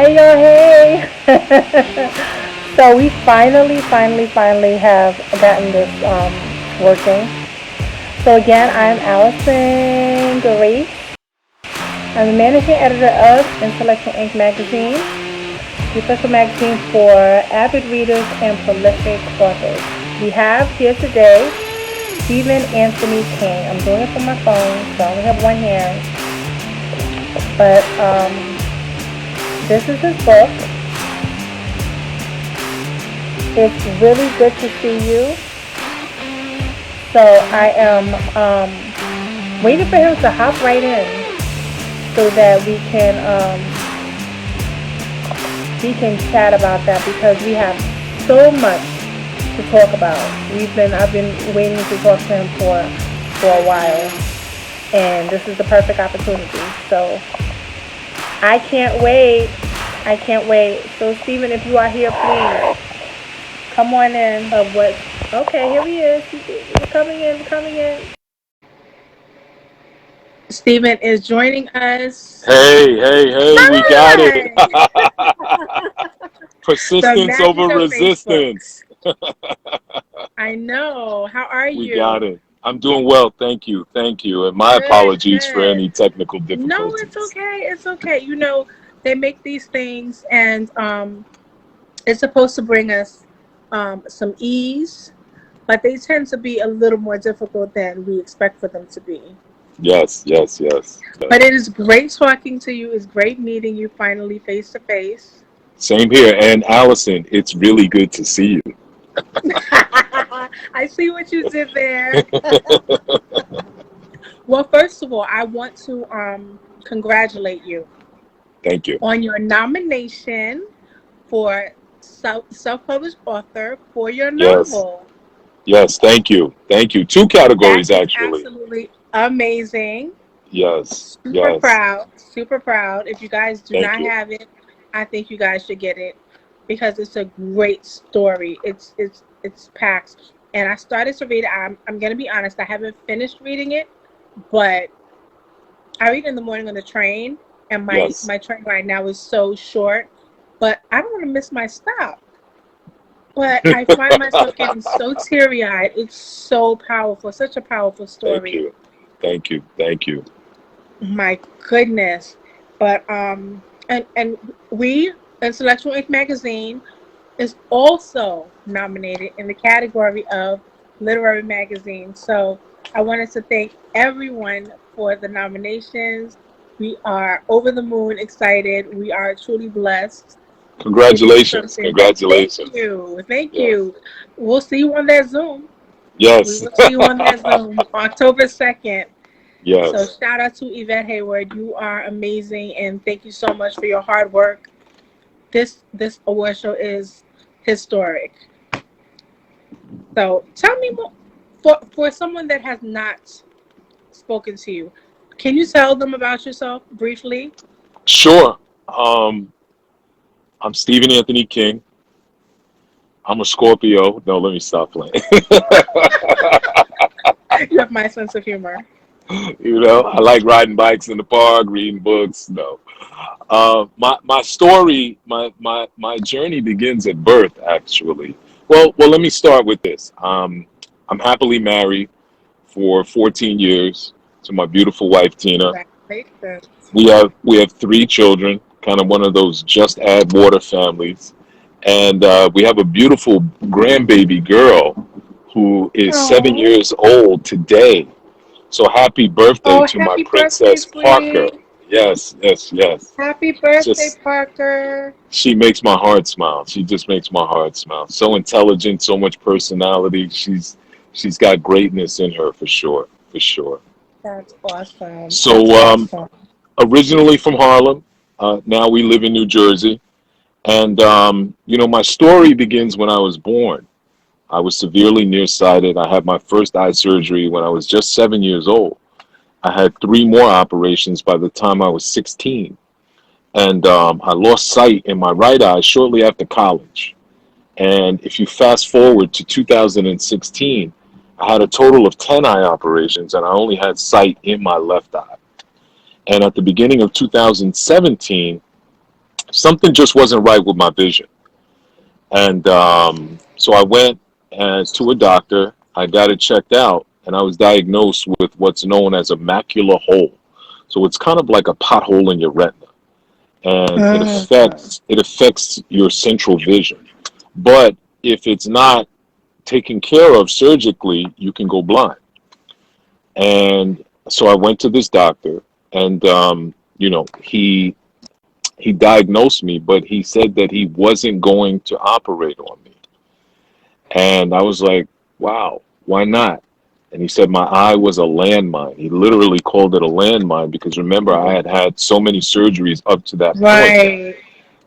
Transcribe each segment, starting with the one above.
Hey yo, hey! So we finally have gotten this working. So again, I'm Allison Grace. I'm the managing editor of Intellectual Ink magazine, the official magazine for avid readers and prolific authors. We have here today Stephen Anthony King. I'm doing it from my phone, so I only have one hand. But this is his book. It's really good to see you. So I am waiting for him to hop right in so that we can chat about that because we have so much to talk about. I've been waiting to talk to him for a while, and this is the perfect opportunity. So I can't wait. I can't wait. So Stephen, if you are here, please come on in. What? Okay, here he is. We're coming in. We're coming in. Stephen is joining us. Hey, we got it. Hi. The Persistence over magic of Facebook. resistance. I know. How are We got you? it. I'm doing well, thank you. Thank you. And my Good, apologies for good. any technical No, it's difficulties. okay. It's okay. They make these things and it's supposed to bring us some ease, but they tend to be a little more difficult than we expect for them to be. Yes. But it is great talking to you. It's great meeting you finally face to face. Same here. And Allison, it's really good to see you. I see what you did there. Well, first of all, I want to congratulate you Thank you. on your nomination for self-published author for your Yes. novel. Yes, thank you. Thank you. Two That categories is actually. absolutely amazing. Yes. Super Yes. proud. Super proud. If you guys do Thank not you. have it, I think you guys should get it because it's a great story. It's packed. And I started to read it. I'm gonna be honest, I haven't finished reading it, but I read in the morning on the train, and my Yes. my train right now is so short. But I don't want to miss my stop. But I find myself getting so teary eyed. It's so powerful, such a powerful Thank story. you. Thank you. Thank you. My goodness. But and we Intellectual Ink magazine is also nominated in the category of literary magazine. So I wanted to thank everyone for the nominations. We are over the moon excited. We are truly blessed. It is Congratulations. something. Thank Congratulations. you. Thank Yes. you. We'll see you on that Zoom. We Yes. will see you on that Zoom October 2nd. So Yes. shout out to Yvette Hayward. You are amazing and thank you so much for your hard work. This award show is historic. So tell me more for someone that has not spoken to you. Can you tell them about yourself briefly? Sure. Um, I'm Stephen Anthony King. I'm a Scorpio. No, let me stop playing. You have my sense of humor. I like riding bikes in the park, reading books. No. My story, my journey begins at birth, actually. Well, let me start with this. I'm happily married for 14 years to my beautiful wife, Tina. Congratulations. We have three children, kind of one of those just add water families, and we have a beautiful grandbaby girl who is seven Oh, years old today. So happy birthday oh, to my happy birthday, princess Parker. sweetie. Yes. Happy birthday, Just Parker. she makes my heart smile. She just makes my heart smile. So intelligent, so much personality. She's got greatness in her for sure, for sure. That's awesome. That's So awesome. originally from Harlem. Now we live in New Jersey. And, my story begins when I was born. I was severely nearsighted. I had my first eye surgery when I was just 7 years old. I had three more operations by the time I was 16. And I lost sight in my right eye shortly after college. And if you fast forward to 2016, I had a total of 10 eye operations and I only had sight in my left eye. And at the beginning of 2017, something just wasn't right with my vision. And so I went to a doctor. I got it checked out, and I was diagnosed with what's known as a macular hole. So it's kind of like a pothole in your retina, and Mm. it affects your central vision. But if it's not taken care of surgically, you can go blind. And so I went to this doctor, and he diagnosed me, but he said that he wasn't going to operate on me. And I was like, wow, why not? And he said my eye was a landmine. He literally called it a landmine because remember, I had had so many surgeries up to that point. Right.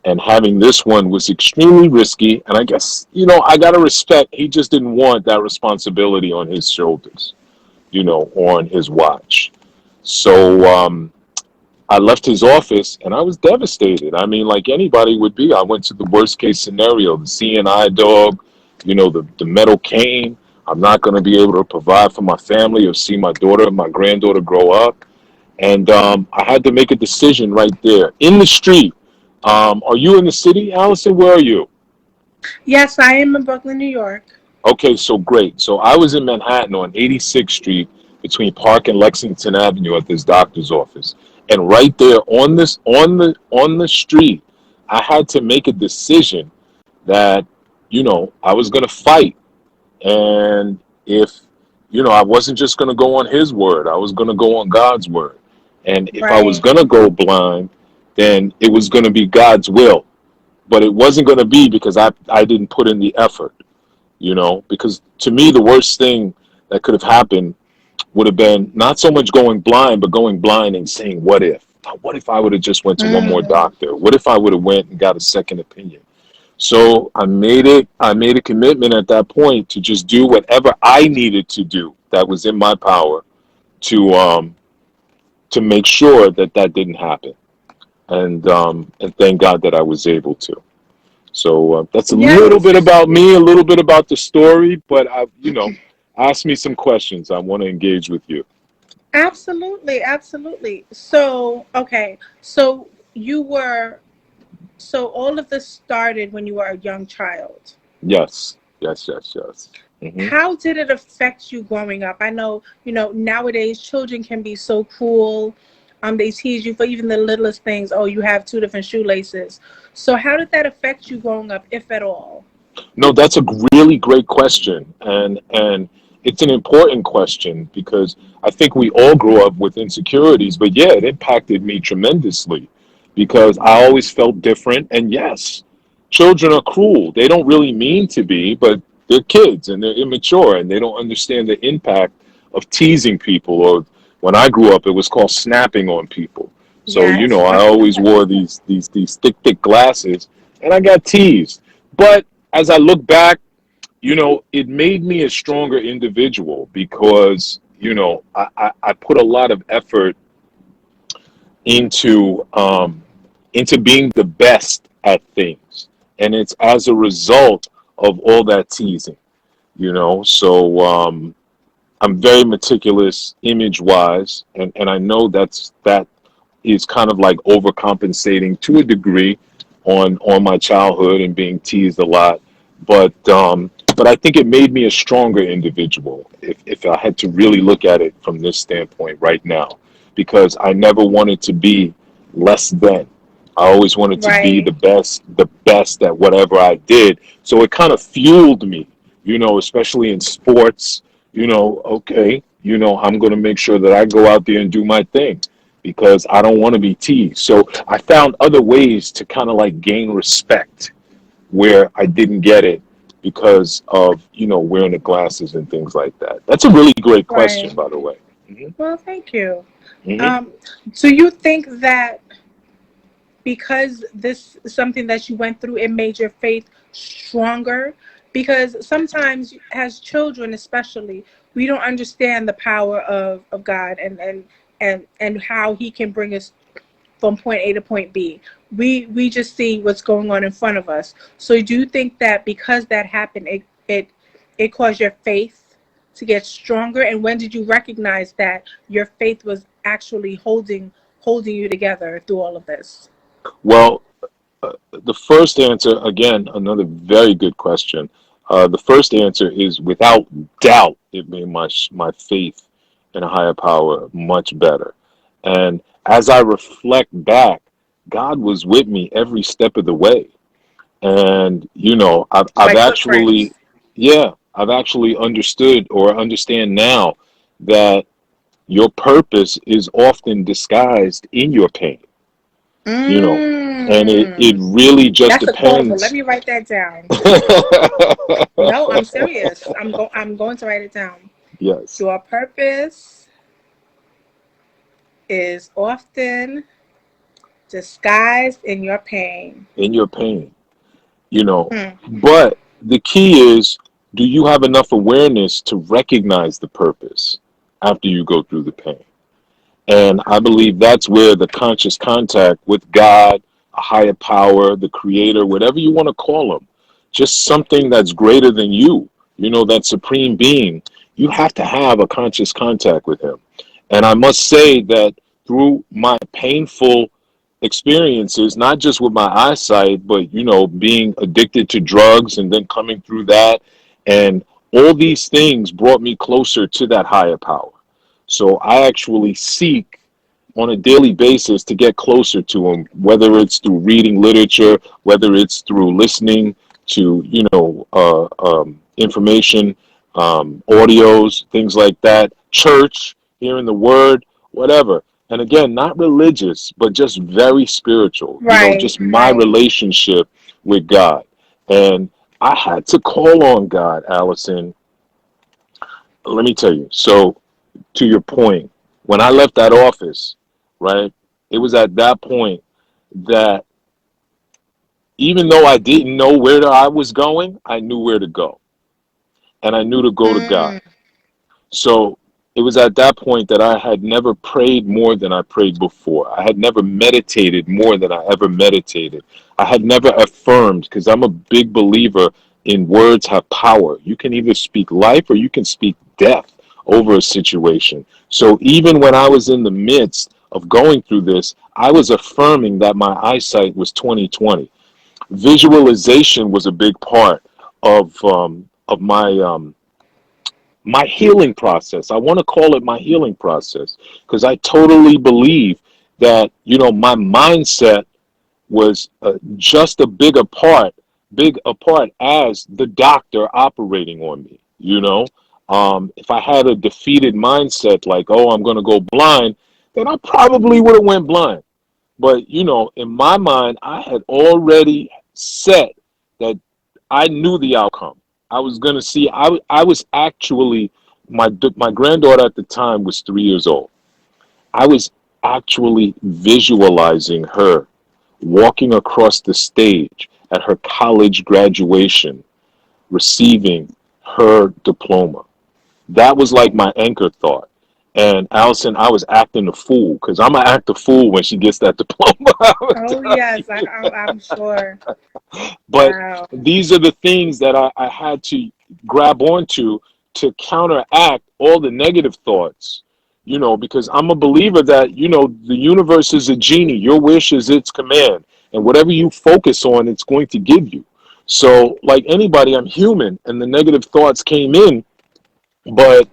And having this one was extremely risky. And I guess, I got to respect, he just didn't want that responsibility on his shoulders, on his watch. So I left his office and I was devastated. I mean, like anybody would be. I went to the worst case scenario, the CNI dog, the metal cane. I'm not going to be able to provide for my family or see my daughter and my granddaughter grow up. And I had to make a decision right there in the street. Are you in the city, Allison? Where are you? Yes, I am in Brooklyn, New York. Okay, so great. So I was in Manhattan on 86th Street between Park and Lexington Avenue at this doctor's office. And right there on the street, I had to make a decision that, I was going to fight. And if, I wasn't just going to go on his word, I was going to go on God's word. And if I was Right. going to go blind, then it was going to be God's will. But it wasn't going to be because I didn't put in the effort, because to me, the worst thing that could have happened would have been not so much going blind, but going blind and saying, what if? What if I would have just went to one more Mm. doctor? What if I would have went and got a second opinion? So I made a commitment at that point to just do whatever I needed to do that was in my power to make sure that that didn't happen. And thank God that I was able to. So that's a little Yes. bit about me, a little bit about the story, but ask me some questions. I want to engage with you. Absolutely, absolutely. So, okay. So you were so all of this started when you were a young child. Yes, yes, yes, yes. hmm How did it affect you growing up? I know, nowadays children can be so cruel. They tease you for even the littlest things. Oh, you have two different shoelaces. So how did that affect you growing up, if at all? No, that's a really great question, and it's an important question because I think we all grew up with insecurities, but yeah, it impacted me tremendously because I always felt different. And yes, children are cruel. They don't really mean to be, but they're kids and they're immature and they don't understand the impact of teasing people. Or when I grew up, it was called snapping on people. So Yes. I always wore these thick glasses, and I got teased. But as I look back, it made me a stronger individual because, I put a lot of effort into into being the best at things. And it's as a result of all that teasing, So I'm very meticulous image wise, and I know that is kind of like overcompensating to a degree on my childhood and being teased a lot. But I think it made me a stronger individual if I had to really look at it from this standpoint right now, because I never wanted to be less than. I always wanted to be Right. the best at whatever I did. So it kind of fueled me, especially in sports. Okay, I'm going to make sure that I go out there and do my thing because I don't want to be teased. So I found other ways to kind of like gain respect where I didn't get it because of, wearing the glasses and things like that. That's a really great question, Right. by the way. hmm Well, thank you. hmm Um, do you think that because this is something that you went through, it made your faith stronger? Because sometimes as children especially, we don't understand the power of God and how he can bring us from point A to point B. We just see what's going on in front of us. So do you think that because that happened, it caused your faith to get stronger? And when did you recognize that your faith was actually holding you together through all of this? Well, The first answer, again, another very good question. The first answer is without doubt, it made my faith in a higher power much better. And as I reflect back, God was with me every step of the way. And I've Like actually, footprints. yeah, I've actually understood or understand now that your purpose is often disguised in your pain. you know, and it Mm. really just That's a quotable. Let depends. me write that down. No, I'm serious. I'm going to write it down. Yes, Your purpose is often disguised in your pain. in your pain, you know. Hmm. But the key is, do you have enough awareness to recognize the purpose after you go through the pain? And I believe that's where the conscious contact with God, a higher power, the creator, whatever you want to call him, just something that's greater than you, that supreme being, you have to have a conscious contact with him. And I must say that through my painful experiences, not just with my eyesight, but, being addicted to drugs and then coming through that, and all these things brought me closer to that higher power. So I actually seek on a daily basis to get closer to him, whether it's through reading literature, whether it's through listening to, information, audios, things like that, church, hearing the word, whatever. And again, not religious, but just very spiritual, Right, just my right. relationship with God. And I had to call on God, Allison. Let me tell you. So, to your point, when I left that office, right, it was at that point that even though I didn't know where I was going, I knew where to go. And I knew to go to God. Mm. So it was at that point that I had never prayed more than I prayed before. I had never meditated more than I ever meditated. I had never affirmed, because I'm a big believer in words have power. You can either speak life or you can speak death over a situation. So even when I was in the midst of going through this, I was affirming that my eyesight was 20/20. Visualization was a big part of my healing process. I want to call it my healing process because I totally believe that, my mindset was just a big a part as the doctor operating on me. If I had a defeated mindset like, oh, I'm going to go blind, then I probably would have went blind. But, in my mind, I had already set that I knew the outcome. I was going to see, I was actually, my granddaughter at the time was 3 years old. I was actually visualizing her walking across the stage at her college graduation, receiving her diploma. That was like my anchor thought. And Allison, I was acting a fool because I'm gonna act a fool when she gets that diploma. Oh yes, I'm sure. But Wow. these are the things that I had to grab onto to counteract all the negative thoughts, because I'm a believer that, the universe is a genie. Your wish is its command. And whatever you focus on, it's going to give you. So, like anybody, I'm human, and the negative thoughts came in, but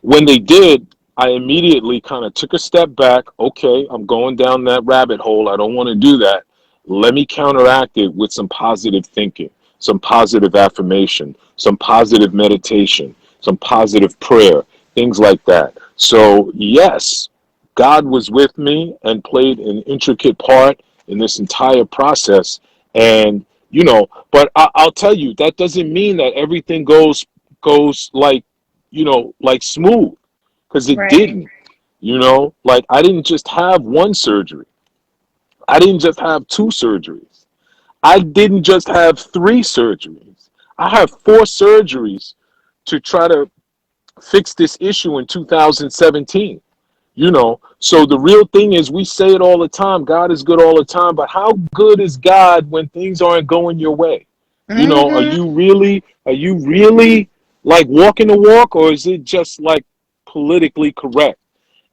when they did, I immediately kind of took a step back. Okay, I'm going down that rabbit hole. I don't want to do that. Let me counteract it with some positive thinking, some positive affirmation, some positive meditation, some positive prayer, things like that. So, yes, God was with me and played an intricate part in this entire process. And, but I'll tell you, that doesn't mean that everything goes like smooth, because it Right. didn't. Like I didn't just have one surgery. I didn't just have two surgeries. I didn't just have three surgeries. I have four surgeries to try to fix this issue in 2017. So the real thing is, we say it all the time, God is good all the time, but how good is God when things aren't going your way? Are Mm-hmm. you really like walking the walk, or is it just like politically correct?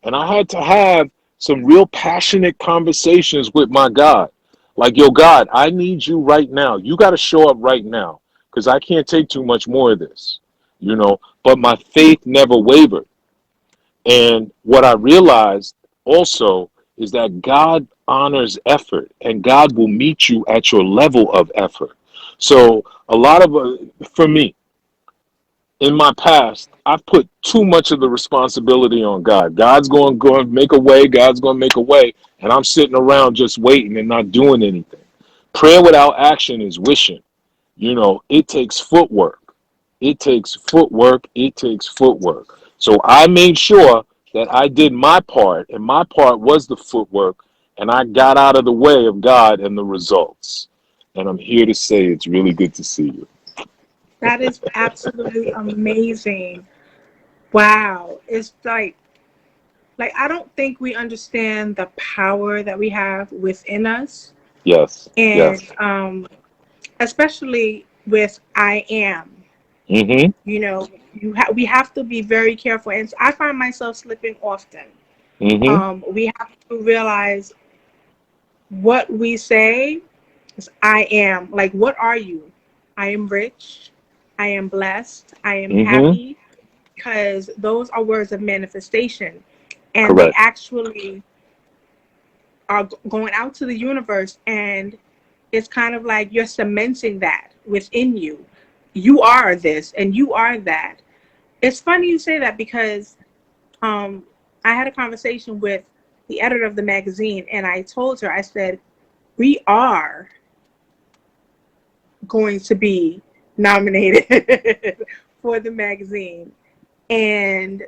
And I had to have some real passionate conversations with my God. Like, yo, God, I need you right now. You got to show up right now because I can't take too much more of this, you know. But my faith never wavered. And what I realized also is that God honors effort and God will meet you at your level of effort. So a lot of, for me, in my past, I've put too much of the responsibility on God. God's going to make a way. God's going to make a way. And I'm sitting around just waiting and not doing anything. Prayer without action is wishing. You know, it takes footwork. It takes footwork. It takes footwork. So I made sure that I did my part, and my part was the footwork, and I got out of the way of God and the results. And I'm here to say it's really good to see you. That is absolutely amazing. Wow. It's like I don't think we understand the power that we have within us. Yes, And yes. especially with I am. Mm-hmm. We have to be very careful, and I find myself slipping often. Mm-hmm. We have to realize what we say is I am. Like, what are you? I am rich. I am blessed. I am Mm-hmm. happy, because those are words of manifestation, and they Correct. actually are going out to the universe, and it's kind of like you're cementing that within you. You are this and you are that. It's funny you say that, because um, I had a conversation with the editor of the magazine, and I told her, I said, we are going to be nominated for the magazine. And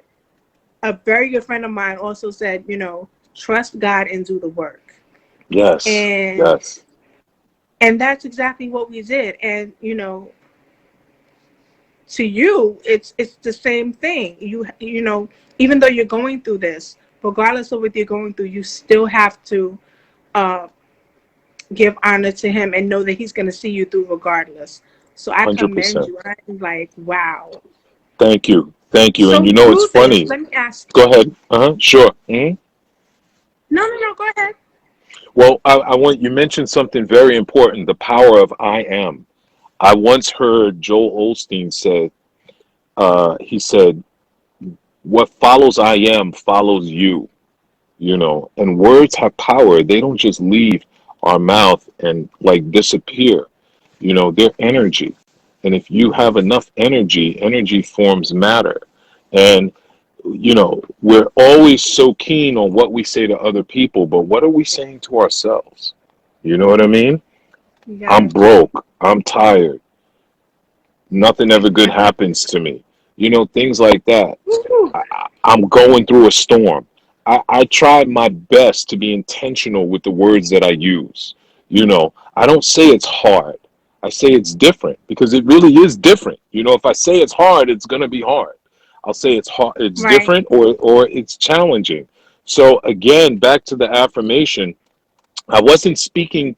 a very good friend of mine also said, trust God and do the work. Yes. And Yes. that's exactly what we did. And to you, it's the same thing. Even though you're going through this, regardless of what you're going through, you still have to uh, give honor to him and know that he's going to see you through regardless. So I commend 100%. you. I'm like, wow. Thank you. Thank you. And So you know, it's through this, funny. let me ask Go you. ahead. Uh-huh. Sure. Mm-hmm. No, no, no. Go ahead. Well, I want you mentioned something very important, the power of I am. I once heard Joel Osteen say, he said, what follows I am follows you, you know, and words have power. They don't just leave our mouth and like disappear, you know, they're energy. And if you have enough energy, energy forms matter. And, you know, we're always so keen on what we say to other people, but what are we saying to ourselves? You know what I mean? I'm Yes. broke. I'm tired. Nothing ever good Yes. happens to me. You know, things like that. Woo. I'm going through a storm. I try my best to be intentional with the words that I use. You know, I don't say it's hard. I say it's different because it really is different. You know, if I say it's hard, it's going to be hard. I'll say it's hard, it's Right. different, or it's challenging. So again, back to the affirmation, I wasn't speaking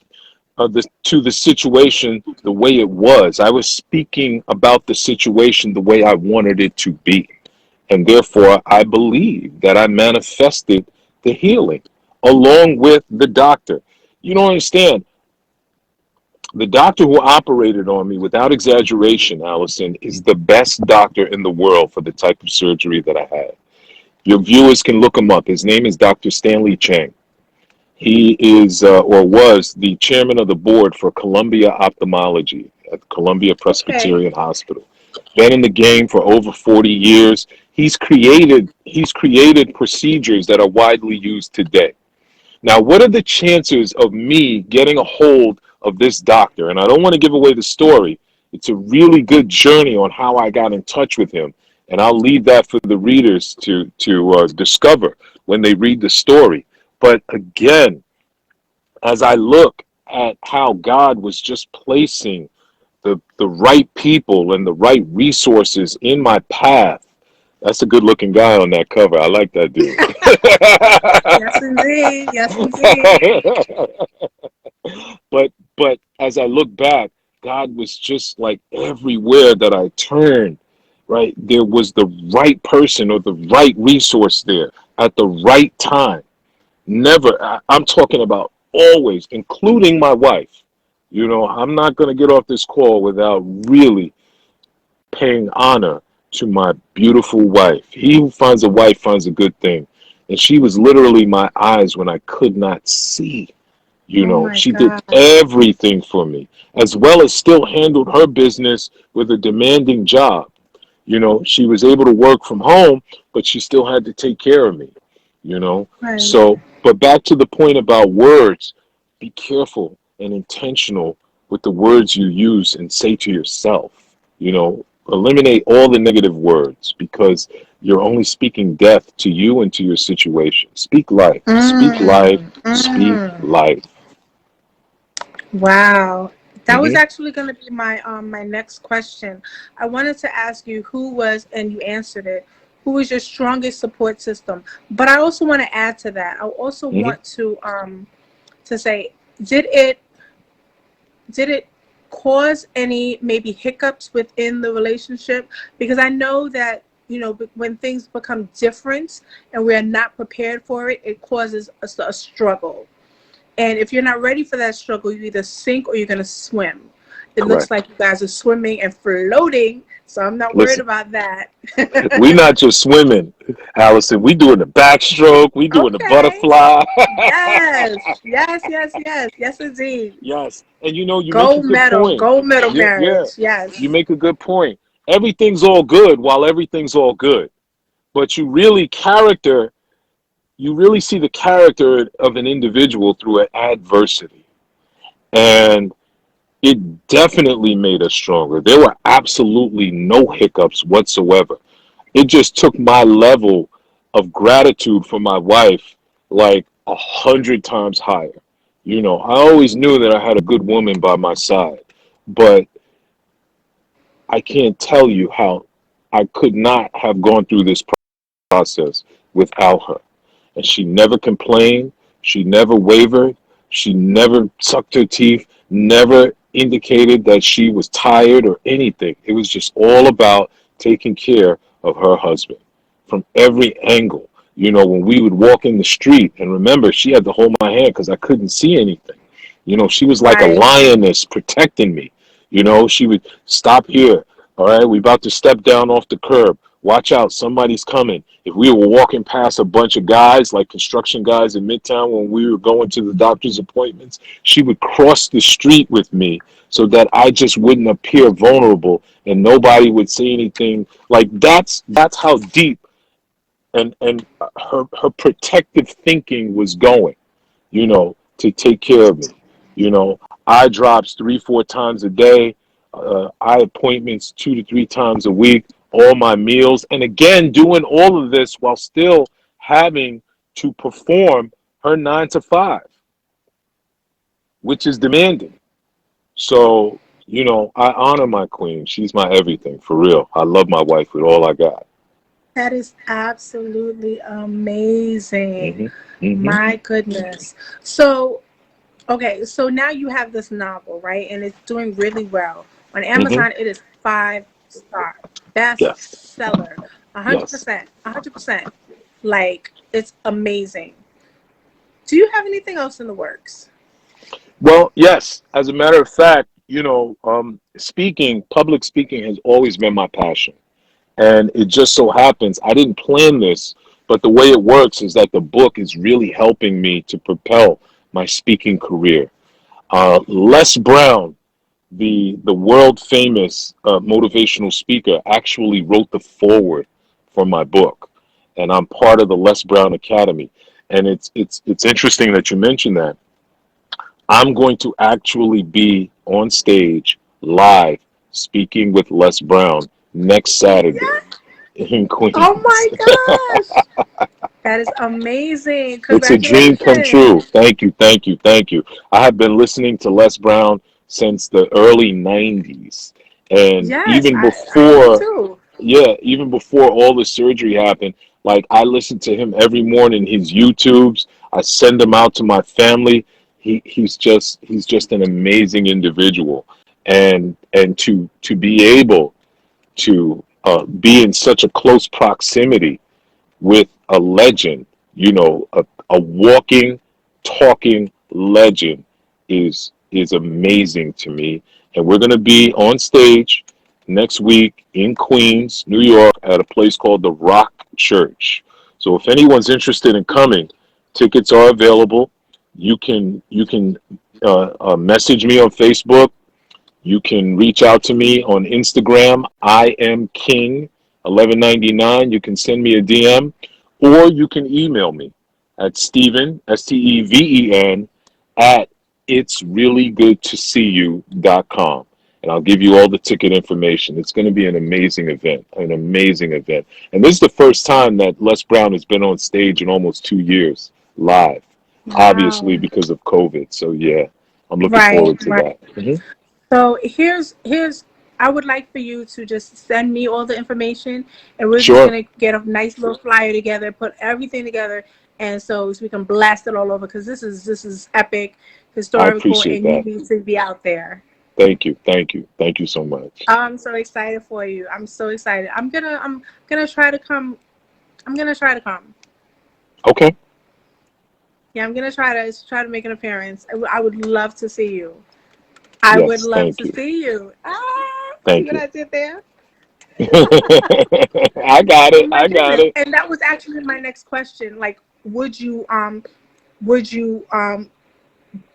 to the situation the way it was. I was speaking about the situation the way I wanted it to be. And therefore, I believe that I manifested the healing along with the doctor. You don't understand. The doctor who operated on me, without exaggeration, Allison, is the best doctor in the world for the type of surgery that I had. Your viewers can look him up. His name is Dr. Stanley Chang. He is or was the chairman of the board for Columbia Ophthalmology at Columbia Okay. Presbyterian Hospital. Been in the game for over 40 years. He's created procedures that are widely used today. Now, what are the chances of me getting a hold of this doctor? And I don't want to give away the story. It's a really good journey on how I got in touch with him, and I'll leave that for the readers to discover when they read the story. But again, as I look at how God was just placing the right people and the right resources in my path, that's a good looking guy on that cover. I like that dude. Yes, indeed. Yes, indeed. but as I look back, God was just like everywhere that I turned, right? There was the right person or the right resource there at the right time. Never, I'm talking about always, including my wife. You know, I'm not going to get off this call without really paying honor to my beautiful wife. He who finds a wife finds a good thing. And she was literally my eyes when I could not see. You Oh know, my she did God. everything for me, as well as still handled her business with a demanding job. You know, she was able to work from home, but she still had to take care of me, you know. Right. So, but back to the point about words, be careful and intentional with the words you use and say to yourself. You know, eliminate all the negative words because you're only speaking death to you and to your situation. Speak life, speak life, Mm, speak mm. life. Wow. That was Hmm. actually going to be my next question. I wanted to ask you who was, and you answered it, who was your strongest support system? But I also want to add to that. I also Hmm. want to say, did it did it cause any maybe hiccups within the relationship? Because I know that, when things become different and we are not prepared for it, it causes a struggle. And if you're not ready for that struggle, you either sink or you're going to swim. It looks Correct. like you guys are swimming and floating, so I'm not worried Listen, about that. we not just swimming, Allison. We doing the backstroke. We doing the Okay. butterfly. Yes. Yes, yes, yes. Yes, indeed. Yes, and you know, you make a Gold good medal. point. Gold medal Yeah, yeah, marriage. you Yes. make a good point. Everything's all good while everything's all good, but you really see the character of an individual through an adversity, and it definitely made us stronger. There were absolutely no hiccups whatsoever. It just took my level of gratitude for my wife like 100 times higher. You know, I always knew that I had a good woman by my side, but I can't tell you how I could not have gone through this process without her. And she never complained. She never wavered. She never sucked her teeth, never indicated that she was tired or anything. It was just all about taking care of her husband from every angle. You know, when we would walk in the street, and remember, she had to hold my hand because I couldn't see anything. You know, she was like a Right. lioness protecting me. You know, she would stop here. All right, we about to step down off the curb. Watch out, somebody's coming. If we were walking past a bunch of guys, like construction guys in Midtown when we were going to the doctor's appointments, she would cross the street with me so that I just wouldn't appear vulnerable and nobody would say anything. Like that's how deep and her protective thinking was going, you know, to take care of me. You know, eye drops 3, 4 times a day, eye appointments 2 to 3 times a week, all my meals, and again doing all of this while still having to perform her 9 to 5, which is demanding. So, you know, I honor my queen. She's my everything for real. I love my wife with all I got. That is absolutely amazing. Hmm. Hmm. My goodness. So, okay, so now you have this novel, right? And it's doing really well. On Hmm. Amazon, it is 5 star. Yes. Bestseller. Yes. 100%. 100%. Like, it's amazing. Do you have anything else in the works? Well, yes. As a matter of fact, you know, public speaking has always been my passion. And it just so happens, I didn't plan this, but the way it works is that the book is really helping me to propel my speaking career. Les Brown, the world famous motivational speaker, actually wrote the foreword for my book. And I'm part of the Les Brown Academy. And it's interesting that you mentioned that. I'm going to actually be on stage live speaking with Les Brown next Saturday Yeah. in Oh Queens. my gosh. That is amazing. It's a dream come Congratulations. true. Thank you, thank you, thank you. I have been listening to Les Brown since the early 90s. And Yes, even I do before, too. yeah, even before all the surgery happened, like I listen to him every morning, his YouTubes. I send them out to my family. He's just an amazing individual. And to be able to be in such a close proximity with a legend, you know, a walking, talking legend is amazing to me. And we're going to be on stage next week in Queens, New York, at a place called the Rock Church. So if anyone's interested in coming, tickets are available. You can message me on Facebook. You can reach out to me on Instagram. I am King 1199. You can send me a DM, or you can email me at Steven Steven at itsreallygoodtoseeyou.com, and I'll give you all the ticket information. It's going to be an amazing event. And this is the first time that Les Brown has been on stage in almost 2 years live, obviously Wow. because of COVID. So yeah, I'm looking Right, forward to right. that. So here's I would like for you to just send me all the information, and we're just Sure. gonna get a nice little flyer together, put everything together, and so we can blast it all over because this is epic, I historical, appreciate and you that. need to be out there. Thank you. Thank you. Thank you so much. I'm so excited for you. I'm so excited. I'm gonna try to come. I'm gonna try to come. Okay. Yeah, I'm gonna try to make an appearance. I would love to see you. I would Yes. love Thank to you. see you. See Thank what you. I did there? I got Oh it. my I got goodness. it. And that was actually my next question. Like, would you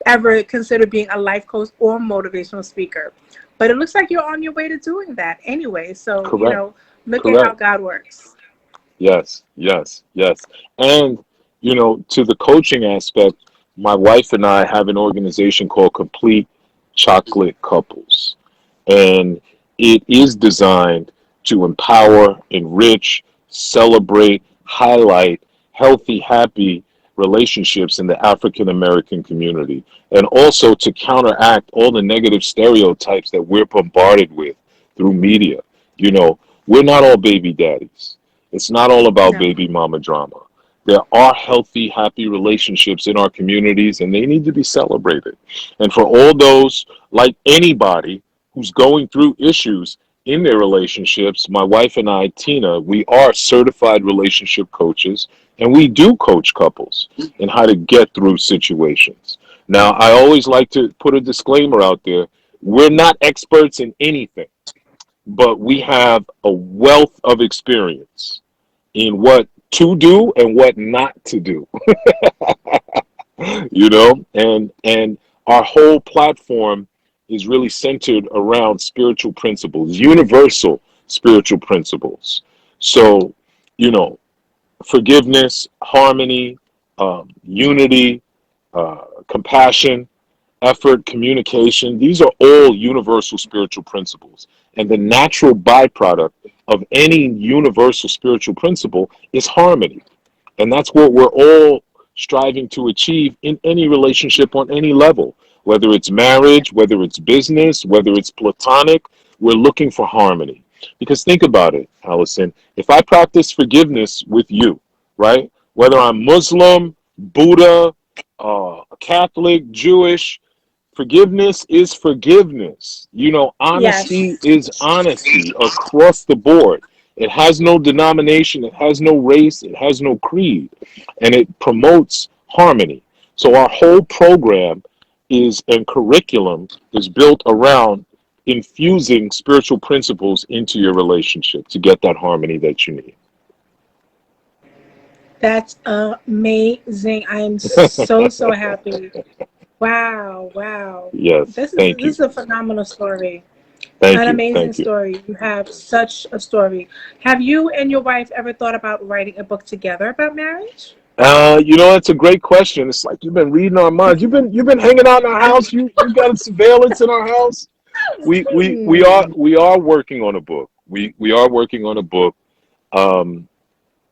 ever consider being a life coach or motivational speaker? But it looks like you're on your way to doing that anyway. So, Correct. look at how Correct. God works. Yes. Yes. Yes. And to the coaching aspect, my wife and I have an organization called Complete Chocolate Couples, and it is designed to empower, enrich, celebrate, highlight healthy, happy relationships in the African American community, and also to counteract all the negative stereotypes that we're bombarded with through media. You know, we're not all baby daddies. It's not all about No. baby mama drama. There are healthy, happy relationships in our communities, and they need to be celebrated. And for all those, like anybody, who's going through issues in their relationships, my wife and I, Tina, we are certified relationship coaches, and we do coach couples in how to get through situations. Now, I always like to put a disclaimer out there. We're not experts in anything, but we have a wealth of experience in what to do and what not to do. And our whole platform is really centered around spiritual principles, universal spiritual principles. So, you know forgiveness, harmony, unity, compassion, effort, communication, these are all universal spiritual principles. And the natural byproduct of any universal spiritual principle is harmony. And that's what we're all striving to achieve in any relationship on any level, whether it's marriage, whether it's business, whether it's platonic. We're looking for harmony. Because think about it, Allison. If I practice forgiveness with you, right? Whether I'm Muslim, Buddha, Catholic, Jewish, forgiveness is forgiveness. Honesty Yes. is honesty across the board. It has no denomination, it has no race, it has no creed, and it promotes harmony. So our whole program and curriculum is built around infusing spiritual principles into your relationship to get that harmony that you need. That's amazing. I am so happy. Wow, wow. Yes, This is thank this you. is a phenomenal story. Thank An you. amazing Thank you. story. You have such a story. Have you and your wife ever thought about writing a book together about marriage? It's a great question. It's like you've been reading our minds. You've been hanging out in our house. You got surveillance in our house. Hmm. We are working on a book. We are working on a book. Um,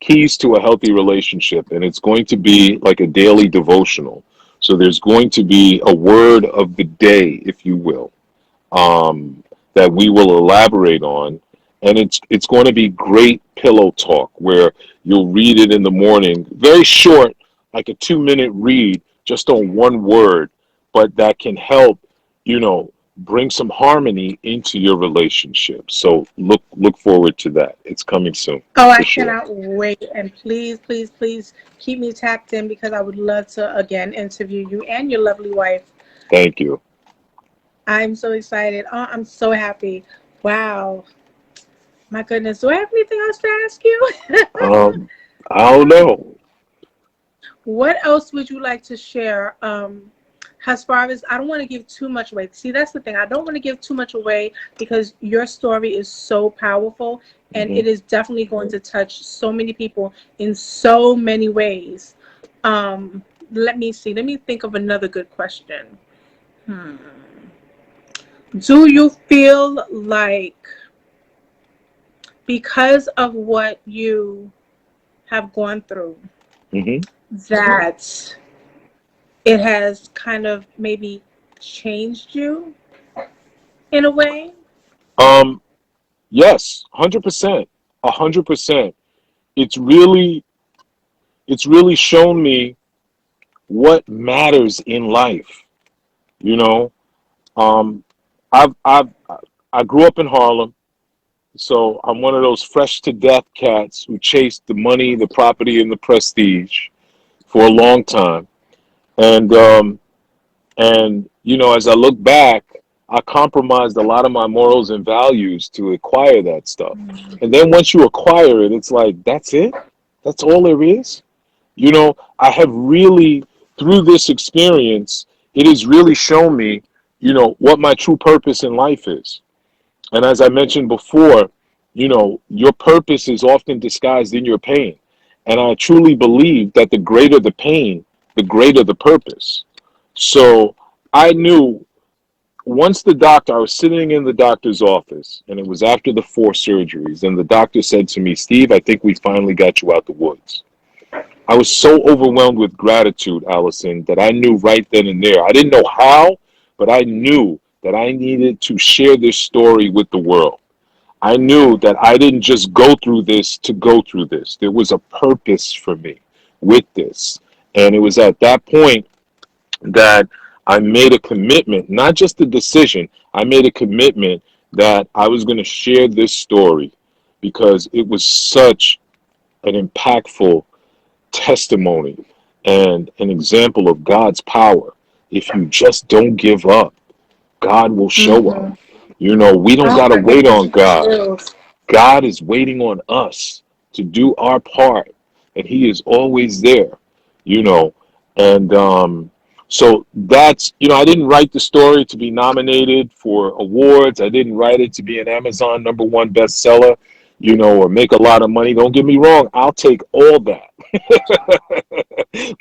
Keys to a Healthy Relationship, and it's going to be like a daily devotional. So there's going to be a word of the day, if you will, that we will elaborate on, and it's going to be great pillow talk where you'll read it in the morning, very short, like a 2-minute read, just on one word, but that can help, you know, bring some harmony into your relationship. So look forward to that. It's coming soon Oh, I for sure. cannot wait. And please, please, please keep me tapped in because I would love to again interview you and your lovely wife. Thank you. I'm so excited. Oh, I'm so happy. Wow. My goodness. Do I have anything else to ask you? Um, I don't know. What else would you like to share? As far as I don't want to give too much away. See, that's the thing. I don't want to give too much away because your story is so powerful and Hmm. it is definitely going to touch so many people in so many ways. Let me see. Let me think of another good question. Hmm. Do you feel like because of what you have gone through Hmm. that it has kind of maybe changed you in a way? Um, yes, 100%, 100%. It's really, it's really shown me what matters in life. You know, um, I've I grew up in Harlem, so I'm one of those fresh to death cats who chased the money, the property, and the prestige for a long time. And as I look back, I compromised a lot of my morals and values to acquire that stuff. And then once you acquire it, it's like that's it. That's all there is. I have really, through this experience, it has really shown me, what my true purpose in life is. And as I mentioned before, your purpose is often disguised in your pain. And I truly believe that the greater the pain, the greater the purpose. So I knew once I was sitting in the doctor's office, and it was after the 4 surgeries, and the doctor said to me, Steve, I think we finally got you out the woods. I was so overwhelmed with gratitude, Allison, that I knew right then and there. I didn't know how, but I knew that I needed to share this story with the world. I knew that I didn't just go through this to go through this. There was a purpose for me with this. And it was at that point that I made a commitment, not just a decision, I made a commitment that I was going to share this story because it was such an impactful testimony and an example of God's power. If you just don't give up, God will show up. Mm-hmm. We don't Oh got to my wait goodness, on it's God. true. God is waiting on us to do our part, and He is always there, you know. And so I didn't write the story to be nominated for awards. I didn't write it to be an Amazon #1 bestseller, or make a lot of money. Don't get me wrong, I'll take all that.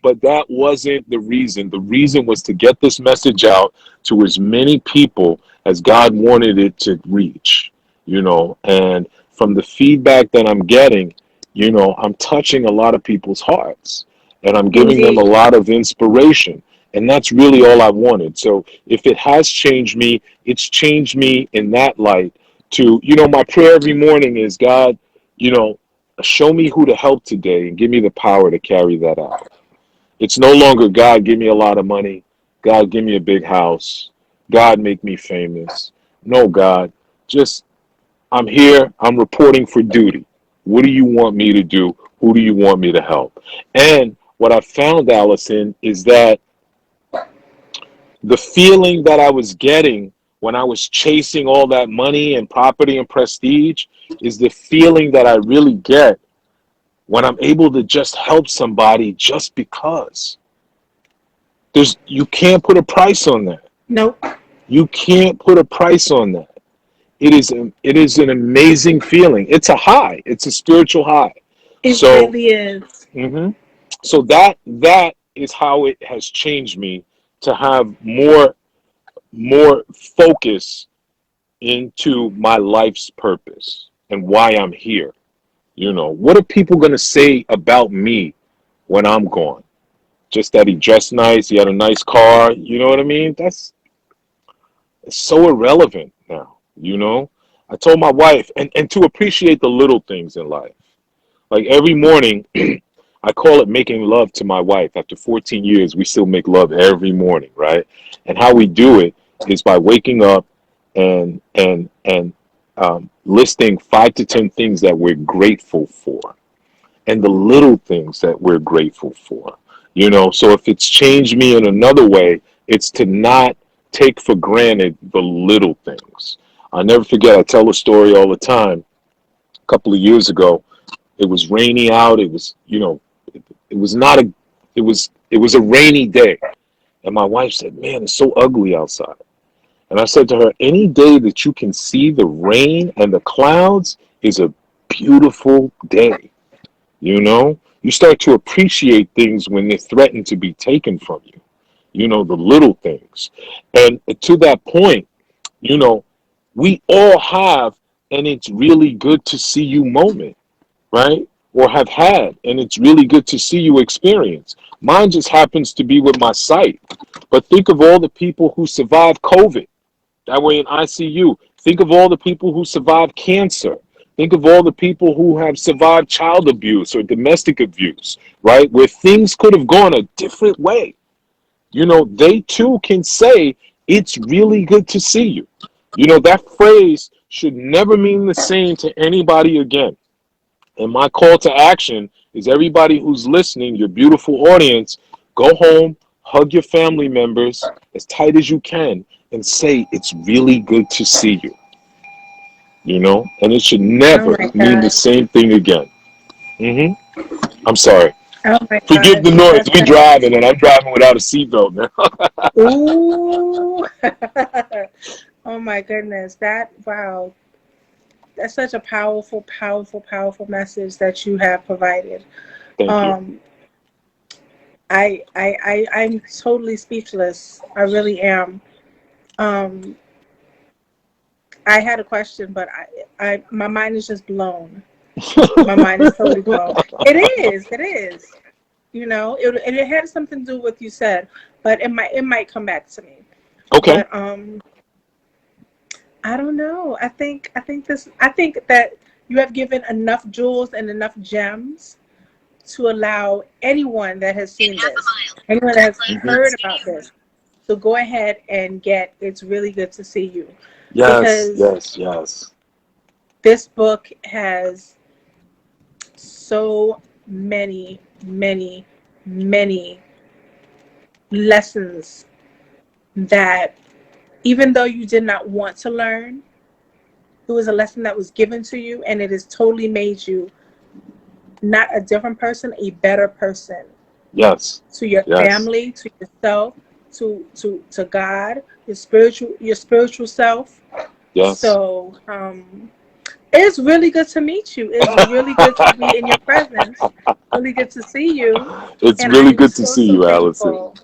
But that wasn't the reason. The reason was to get this message out to as many people as God wanted it to reach, and from the feedback that I'm getting, I'm touching a lot of people's hearts and I'm giving them a Indeed. lot of inspiration. And that's really all I wanted. So if it has changed me, it's changed me in that light to, my prayer every morning is God, you know, show me who to help today and give me the power to carry that out. It's no longer God, give me a lot of money. God, give me a big house. God, make me famous. No, God, just I'm here. I'm reporting for duty. What do you want me to do? Who do you want me to help? And what I found, Allison, is that the feeling that I was getting when I was chasing all that money and property and prestige is the feeling that I really get when I'm able to just help somebody just because. You can't put a price on that. Nope. You can't put a price on that. It is an amazing feeling. It's a high. It's a spiritual high. It So, really is. mhm. So that is how it has changed me to have more focus into my life's purpose and why I'm here. What are people going to say about me when I'm gone? Just that he dressed nice, he had a nice car, you know what I mean? That's so irrelevant now. I told my wife, and to appreciate the little things in life. Like every morning, I call it making love to my wife. After 14 years, we still make love every morning, right? And how we do it is by waking up and listing 5 to 10 things that we're grateful for, and the little things that we're grateful for. So if it's changed me in another way, it's to not take for granted the little things. I never forget, I tell a story all the time. A couple of years ago, it was rainy out. It was not a, it was a rainy day. And my wife said, "Man, it's so ugly outside." And I said to her, "Any day that you can see the rain and the clouds is a beautiful day. You start to appreciate things when they're threatened to be taken from you, the little things." And to that point, you know, we all have and it's really good to see you moment, right? Or have had, and it's really good to see you experience. Mine just happens to be with my sight. But think of all the people who survived COVID, that way in ICU. Think of all the people who survived cancer. Think of all the people who have survived child abuse or domestic abuse, right? Where things could have gone a different way. They too can say, "It's really good to see you." That phrase should never mean the same to anybody again. And my call to action is everybody who's listening, your beautiful audience, go home, hug your family members as tight as you can, and say, "It's really good to see you." And it should Oh never my mean the gosh. same thing again. I'm sorry. Oh my Forgive gosh. the noise. That's We driving, and fantastic. I'm driving without a seatbelt now. Ooh. Oh my goodness. Wow. That's such a powerful, powerful, powerful message that you have provided. Thank you. Um, I'm totally speechless. I really am. Um, I had a question, but my mind is just blown. My mind is totally blown. It is. It is. And it had something to do with what you said, but it might come back to me. Okay. But I don't know. I think that you have given enough jewels and enough gems to allow anyone that has seen this, anyone that has heard about this, to go ahead and get It's Really Good to See You. Yes, Because yes, yes. this book has so many, many, many lessons that even though you did not want to learn, it was a lesson that was given to you, and it has totally made you not a different person, a better person. Yes, To your yes, family, to yourself, to God, your spiritual self. yes. So it's really good to meet you. It's really good to be in your presence. Really good to see you. It's And I really am good to so, see so you, Allison. thankful.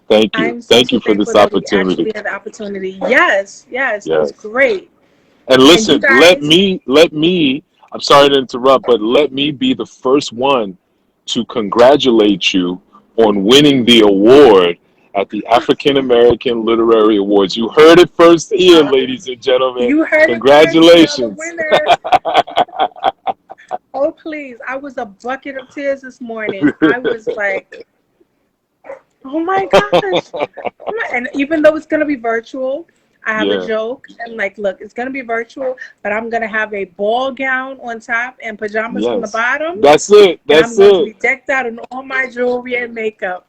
Thank you. I'm so, Thank so you for thankful this that we actually opportunity. had the opportunity. Yes, yes, it was Yes. great. And And you listen, guys, I'm sorry to interrupt, but let me be the first one to congratulate you on winning the award at the African American Literary Awards. You heard it first here, uh, ladies and gentlemen. you heard it first. You are the Congratulations. winner. Oh, please. I was a bucket of tears this morning. I was like, oh my gosh. And even though it's going to be virtual, I have a Yeah. joke. And like, look, it's going to be virtual, but I'm going to have a ball gown on top and pajamas on the Yes. bottom. That's it. And I'm That's going to it. be decked out in all my jewelry and makeup.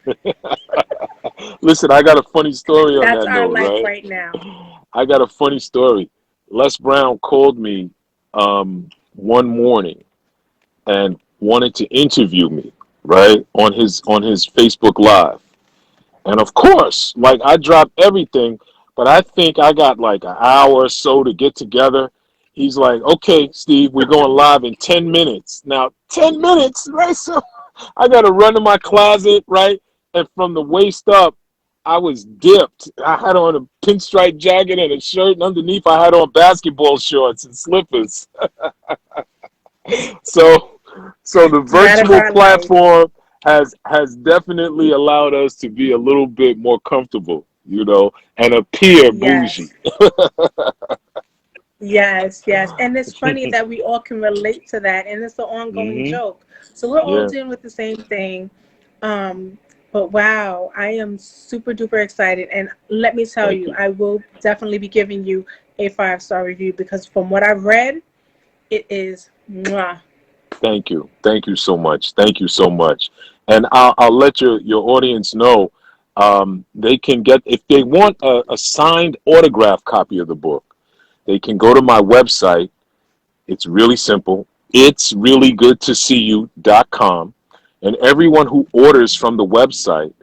Listen, I got a funny story on That's that our note, life right? right now. I got a funny story. Les Brown called me one morning and wanted to interview me, right, on his Facebook Live. And of course, like I dropped everything, but I think I got like an hour or so to get together. He's like, "Okay, Steve, we're going live in 10 minutes." Now, 10 minutes, right? So I got to run to my closet, right? And from the waist up, I was dipped. I had on a pinstripe jacket and a shirt, and underneath I had on basketball shorts and slippers. So, so the That is virtual our life. platform has definitely allowed us to be a little bit more comfortable, and appear bougie. Yes. Yes, yes. And it's funny that we all can relate to that. And it's an ongoing Hmm. joke. So we're all Yeah. dealing with the same thing. Um, But wow, I am super duper excited. And let me tell Thank you, you. I will definitely be giving you a 5-star review because from what I've read, it is mwah. Thank you. Thank you so much. Thank you so much. And I'll let your audience know, they can get, if they want a signed autograph copy of the book, they can go to my website. It's really simple. It's really good to see you.com. And everyone who orders from the website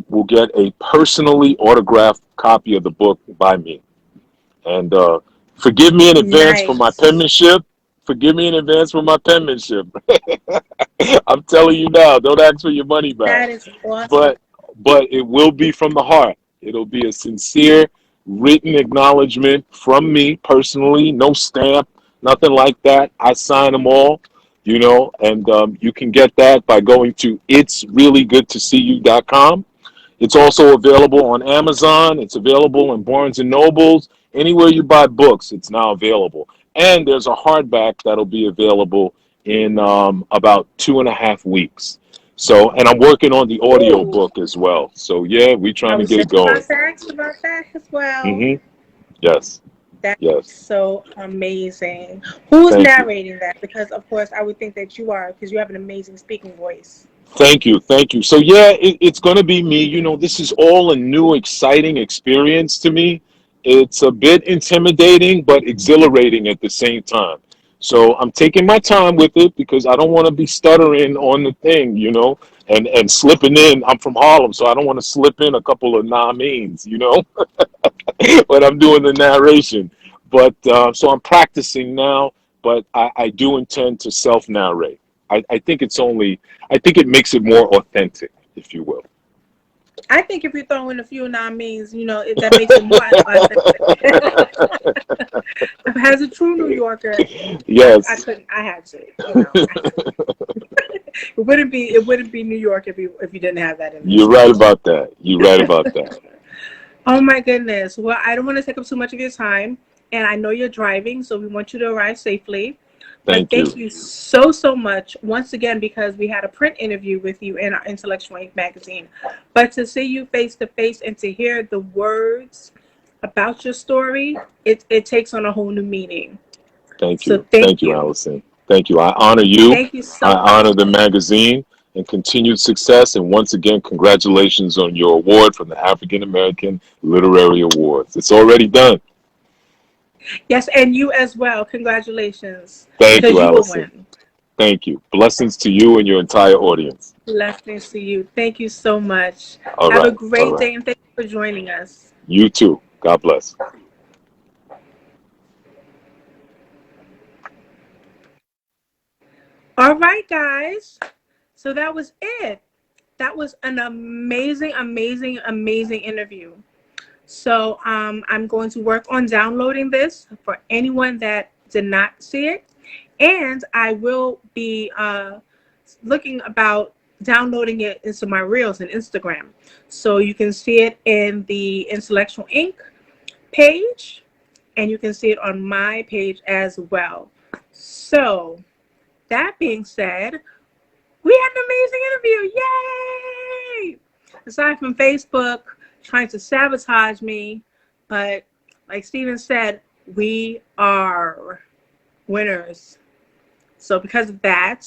will get a personally autographed copy of the book by me. And forgive me in advance for my Nice. penmanship. Forgive me in advance for my penmanship. I'm telling you now, don't ask for your money back. That is awesome. But it will be from the heart. It'll be a sincere written acknowledgement from me personally, no stamp, nothing like that. I sign them all, and you can get that by going to itsreallygoodtoseeyou.com. It's also available on Amazon. It's available in Barnes and Nobles. Anywhere you buy books, it's now available. And there's a hardback that'll be available in about 2.5 weeks. So, and I'm working on the audio Ooh, book as well. So, yeah, we're I trying to was get it just going. about to ask about that as well. Hmm. Yes, That's yes. so amazing. Who's Thank you. narrating that? Because of course I would think that you are, because you have an amazing speaking voice. Thank you. Thank you. So, yeah, it's going to be me. This is all a new, exciting experience to me. It's a bit intimidating, but exhilarating at the same time. So, I'm taking my time with it because I don't want to be stuttering on the thing, and slipping in. I'm from Harlem, so I don't want to slip in a couple of nah means, when I'm doing the narration. But so I'm practicing now, but I do intend to self narrate. I think I think it makes it more authentic, if you will. I think if you throw in a few non-means, that makes it more authentic. As a true New Yorker, I Yes. couldn't. I had to. It wouldn't be New York if you didn't have that in there. You're right about that. You're right about that. Oh my goodness. Well, I don't want to take up too much of your time, and I know you're driving, so we want you to arrive safely. But Thank thank you. you so, so much once again because we had a print interview with you in our Intellectual Ink magazine. But to see you face to face and to hear the words about your story, it takes on a whole new meaning. Thank So you. thank Thank you, you. Allison. Thank you. I honor you. Thank you I so honor much. the magazine and continued success. And once again, congratulations on your award from the African American Literary Awards. It's already done. Yes, and you as well. Congratulations. Thank Because you, you will Allison. win. Thank you. Blessings to you and your entire audience. Blessings to you. Thank you so much. All Have a right. All great right. day and thank you for joining us. You too. God bless. All right, guys. So that was it. That was an amazing, amazing, amazing interview. So I'm going to work on downloading this for anyone that did not see it. And I will be looking about downloading it into my Reels and Instagram. So you can see it in the Intellectual Ink page, and you can see it on my page as well. So that being said, we had an amazing interview. Yay! Aside from Facebook trying to sabotage me, but like Steven said, we are winners. So because of that,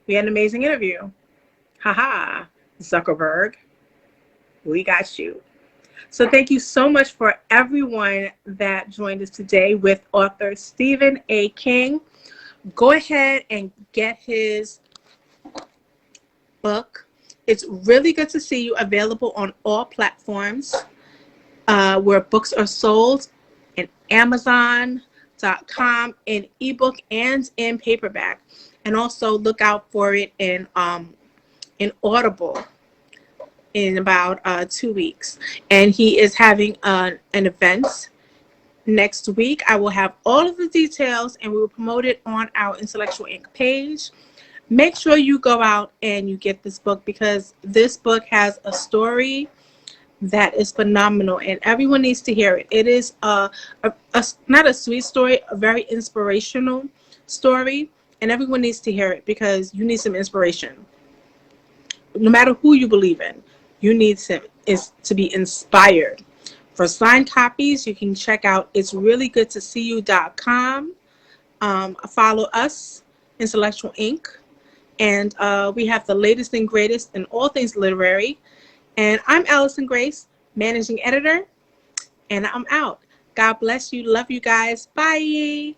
we had an amazing interview. Haha, Zuckerberg, we got you. So thank you so much for everyone that joined us today with author Stephen A. King. Go ahead and get his book. It's really good to see you, available on all platforms where books are sold, in Amazon.com, in ebook and in paperback. And also look out for it in Audible in about 2 weeks. And he is having an event next week. I will have all of the details and we will promote it on our Intellectual Ink page. Make sure you go out and you get this book because this book has a story that is phenomenal and everyone needs to hear it. It is not a sweet story, a very inspirational story, and everyone needs to hear it because you need some inspiration. no matter who you believe in, you need to be inspired. For signed copies, you can check out itsreallygoodtoseeyou.com. Follow us, Intellectual Inc. And we have the latest and greatest in all things literary. And I'm Allison Grace, managing editor, and I'm out. God bless you. Love you guys. Bye.